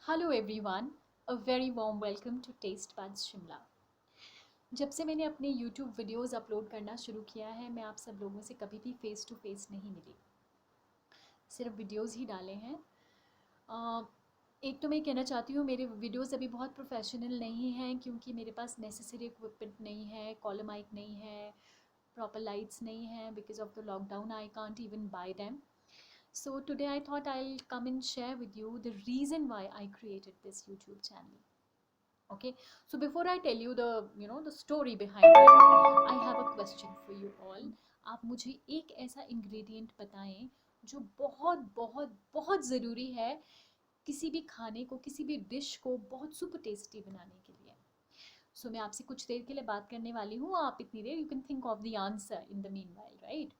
Hello everyone, a very warm welcome to Taste Buds Shimla. जब से मैंने अपने यूट्यूब वीडियोस अपलोड करना शुरू किया है, मैं आप सब लोगों से कभी भी फ़ेस टू फेस नहीं मिली, सिर्फ वीडियोस ही डाले हैं। अ, एक तो मैं कहना चाहती हूँ, मेरे वीडियोस अभी बहुत प्रोफेशनल नहीं हैं क्योंकि मेरे पास नेसेसरी इक्विपमेंट नहीं है, कॉलर माइक नहीं है, प्रॉपर लाइट्स नहीं हैं। Because of the lockdown I can't even bye them. So today I thought I'll come and share with you the reason why I created this YouTube channel. Okay, so before I tell you the story behind it, I have a question for you all. आप मुझे एक ऐसा ingredient बताएं जो बहुत बहुत बहुत ज़रूरी है किसी भी खाने को, किसी भी डिश को बहुत सुपर टेस्टी बनाने के लिए. सो मैं आपसे कुछ देर के लिए बात करने वाली हूँ. आप इतनी there you can think of the answer in the mean while, right?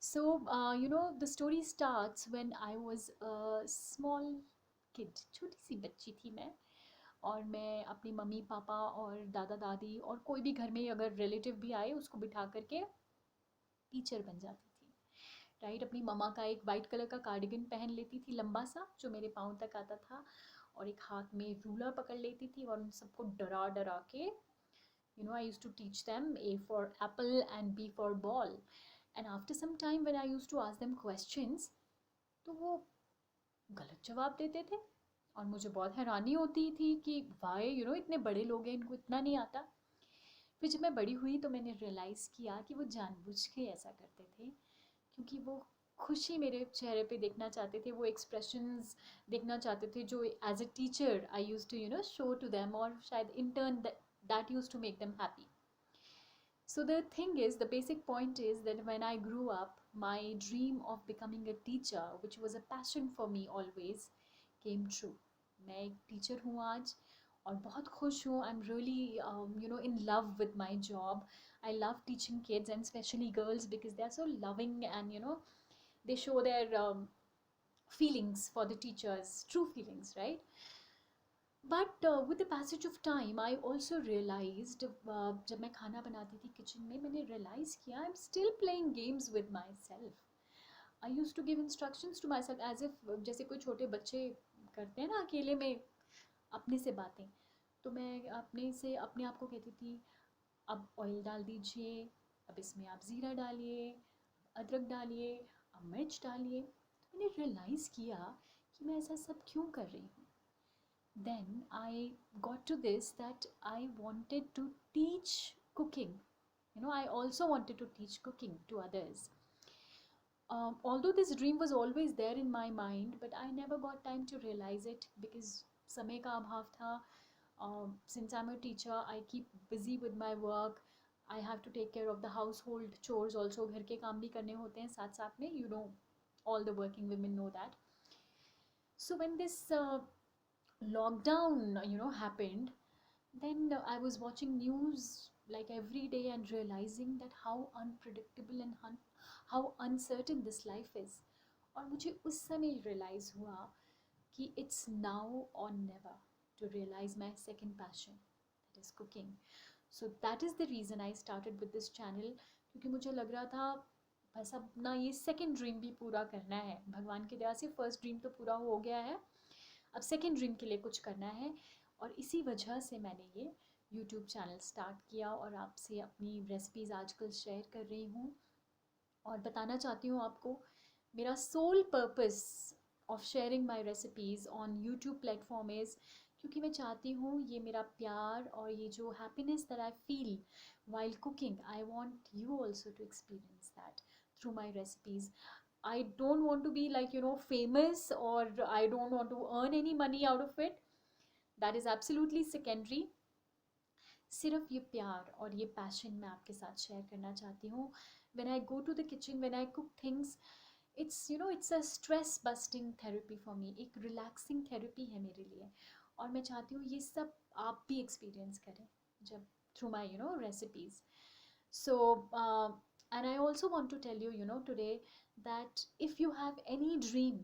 So, the story starts when I was a small kid. छोटी सी बच्ची थी मैं. और मैं अपनी मम्मी पापा और दादा दादी और कोई भी घर में अगर रिलेटिव भी आए उसको बिठा करके टीचर बन जाती थी. राइट, अपनी मम्मा का एक वाइट कलर का कार्डिगन पहन लेती थी लंबा सा जो मेरे पाँव तक आता था, और एक हाथ में रूलर पकड़ लेती थी और उन सबको डरा डरा के I used to teach them A for apple and B for ball. And after some time when I used to ask them questions, तो वो गलत जवाब देते थे और मुझे बहुत हैरानी होती थी कि वाई इतने बड़े लोग हैं, इनको इतना नहीं आता. फिर जब मैं बड़ी हुई तो मैंने रियलाइज़ किया कि वो जानबूझ के ऐसा करते थे, क्योंकि वो खुशी मेरे चेहरे पे देखना चाहते थे, वो एक्सप्रेशंस देखना चाहते थे जो as a teacher I use to show to them, और शायद in turn that use to make them happy. So the thing is, the basic point is that when I grew up, my dream of becoming a teacher, which was a passion for me always, came true. मैं एक teacher हूँ आज और बहुत खुश हूँ. I am really in love with my job. I love teaching kids and especially girls because they are so loving, and they show their feelings for the teachers, true feelings, right? But with the passage of time I also realised, जब मैं खाना बनाती थी kitchen में, मैंने realise किया I am still playing games with myself. I use to give instructions to myself as if जैसे कोई छोटे बच्चे करते हैं ना अकेले में अपने से बातें. तो मैं अपने से अपने आप को कहती थी, अब ऑयल डाल दीजिए, अब इसमें आप ज़ीरा डालिए, अदरक डालिए, अब मिर्च डालिए. तो मैंने रियलाइज़ किया कि मैं ऐसा सब क्यों कर रही हूँ. Then I got to this that I wanted to teach cooking. I also wanted to teach cooking to others. Although this dream was always there in my mind, but I never got time to realize it because समय का अभाव था. Since I'm a teacher, I keep busy with my work. I have to take care of the household chores also. घर के काम भी करने होते हैं साथ साथ में. All the working women know that. So when this lockdown happened, then I was watching news like every day and realizing that how unpredictable and how uncertain this life is. और मुझे उस समय रियलाइज़ हुआ कि it's now or never to realize my second passion, that is cooking. So that is the reason I started with this channel, क्योंकि मुझे लग रहा था बस अपना ये सेकंड ड्रीम भी पूरा करना है. भगवान की दया से फर्स्ट ड्रीम तो पूरा हो गया है, अब सेकेंड ड्रीम के लिए कुछ करना है. और इसी वजह से मैंने ये यूट्यूब चैनल स्टार्ट किया और आपसे अपनी रेसिपीज़ आजकल शेयर कर रही हूँ. और बताना चाहती हूँ आपको, मेरा sole purpose of sharing my recipes on YouTube platform is क्योंकि मैं चाहती हूँ ये मेरा प्यार और ये जो happiness that I feel while cooking, I want you also to experience that through my recipes. I don't want to be like famous, or I don't want to earn any money out of it. That is absolutely secondary. सिर्फ ये प्यार और ये passion मैं आपके साथ share करना चाहती हूँ. when I go to the kitchen, when I cook things, it's a stress busting therapy for me. एक relaxing therapy है मेरे लिए, और मैं चाहती हूँ ये सब आप भी experience करें जब through my recipes. So and I also want to tell you today that if you have any dream,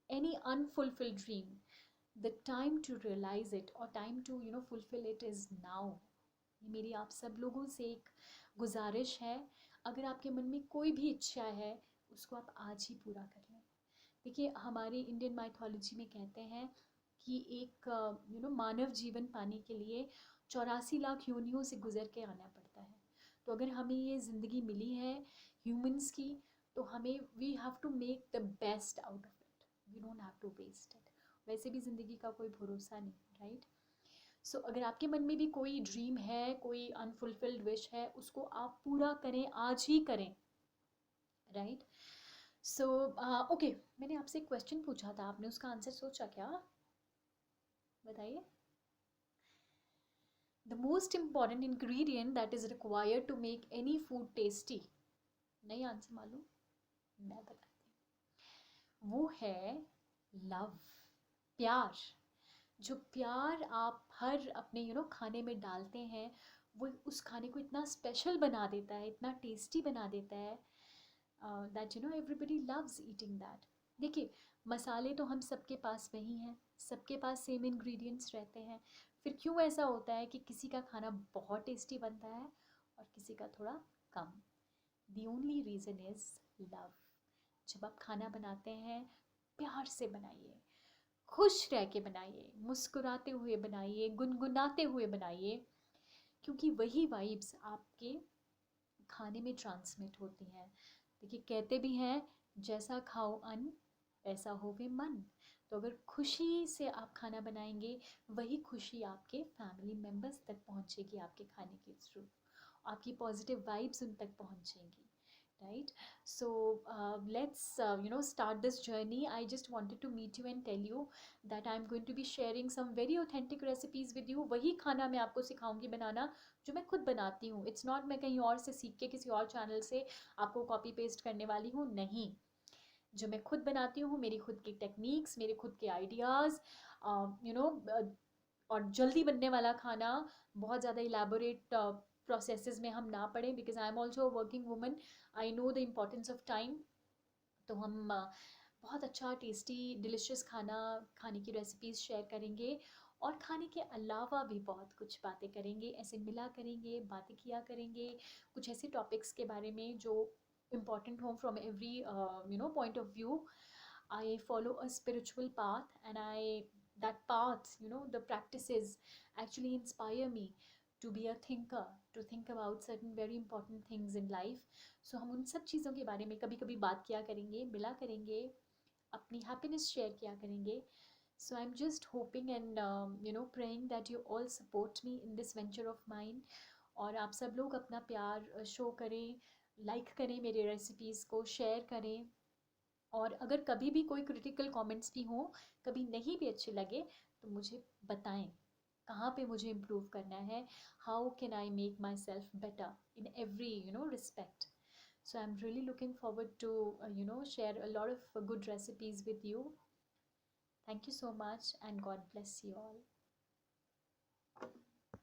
any unfulfilled dream, the time to realize it or time to fulfill it is now. ये मेरी आप सब लोगों से एक गुजारिश है, अगर आपके मन में कोई भी इच्छा है उसको आप आज ही पूरा कर लें. देखिए, हमारी इंडियन माइथोलॉजी में कहते हैं कि एक मानव जीवन पाने के लिए 84 लाख योनियों से गुजर के आना पड़ता है। तो अगर हमें ये ज़िंदगी मिली है ह्यूमंस की, तो हमें we have to make the best out of it, we don't have to waste it. वैसे भी ज़िंदगी का कोई भरोसा नहीं, राइट। सो अगर आपके मन में भी कोई ड्रीम है, कोई अनफुलफिल्ड विश है, उसको आप पूरा करें, आज ही करें, राइट। सो ओके, मैंने आपसे एक क्वेश्चन पूछा था, आपने उसका आंसर सोचा क्या? बताइए। The most important ingredient that is required to make any food tasty. नहीं आंसर मालूम? मैं बताती हूँ, वो है लव, प्यार। जो प्यार आप हर अपने खाने में डालते हैं, वो उस खाने को इतना स्पेशल बना देता है, इतना टेस्टी बना देता है, that everybody loves eating that. देखिए, मसाले तो हम सबके पास वही हैं, सबके पास सेम इंग्रेडिएंट्स रहते हैं, फिर क्यों ऐसा होता है कि किसी का खाना बहुत टेस्टी बनता है और किसी का थोड़ा कम? The only reason is love. जब आप खाना बनाते हैं, प्यार से बनाइए, खुश रह के बनाइए, मुस्कुराते हुए बनाइए, गुनगुनाते हुए बनाइए, क्योंकि वही वाइब्स आपके खाने में ट्रांसमिट होती हैं। देखिए, कहते भी हैं जैसा खाओ अन्न वैसा होवे मन। तो अगर खुशी से आप खाना बनाएंगे, वही खुशी आपके फैमिली मेम्बर्स तक पहुंचेगी आपके खाने के थ्रू, आपकी पॉजिटिव वाइब्स उन तक पहुंचेंगी, right? So let's start this journey. I just wanted to meet you and tell you that I'm going to be sharing some very authentic recipes with you. वही खाना मैं आपको सिखाऊंगी बनाना जो मैं खुद बनाती हूँ। इट्स नॉट मैं कहीं और से सीख के किसी और चैनल से आपको कॉपी पेस्ट करने वाली हूँ, नहीं। जो मैं खुद बनाती हूँ, मेरी खुद की टेक्निक्स, मेरे खुद के आइडियाज़, यू नो और जल्दी बनने वाला खाना, बहुत ज़्यादा इलेबोरेट प्रोसेसेस में हम ना पड़ें, because I am also a working woman, I know the importance of time. तो हम बहुत अच्छा टेस्टी डिलिशियस खाना खाने की रेसिपीज़ शेयर करेंगे, और खाने के अलावा भी बहुत कुछ बातें करेंगे, ऐसे मिला करेंगे, बातें किया करेंगे, कुछ ऐसे टॉपिक्स के बारे में जो इम्पॉर्टेंट हों from every point of view. I follow a spiritual path, and that path, the practices actually inspire me to be a thinker, to think about certain very important things in life. So हम उन सब चीज़ों के बारे में कभी कभी बात किया करेंगे, मिला करेंगे, अपनी हैप्पीनेस शेयर किया करेंगे. So I'm just hoping and praying that you all support me in this venture of mine. और आप सब लोग अपना प्यार शो करें, लाइक करें, मेरे रेसिपीज़ को शेयर करें, और अगर कभी भी कोई क्रिटिकल कमेंट्स भी हों, कभी नहीं भी अच्छे लगे, तो मुझे बताएं कहाँ पे मुझे इम्प्रूव करना है, how can I make my self better in every respect. So I'm really looking forward to share a lot of good recipes with you. Thank you so much, and God bless you all.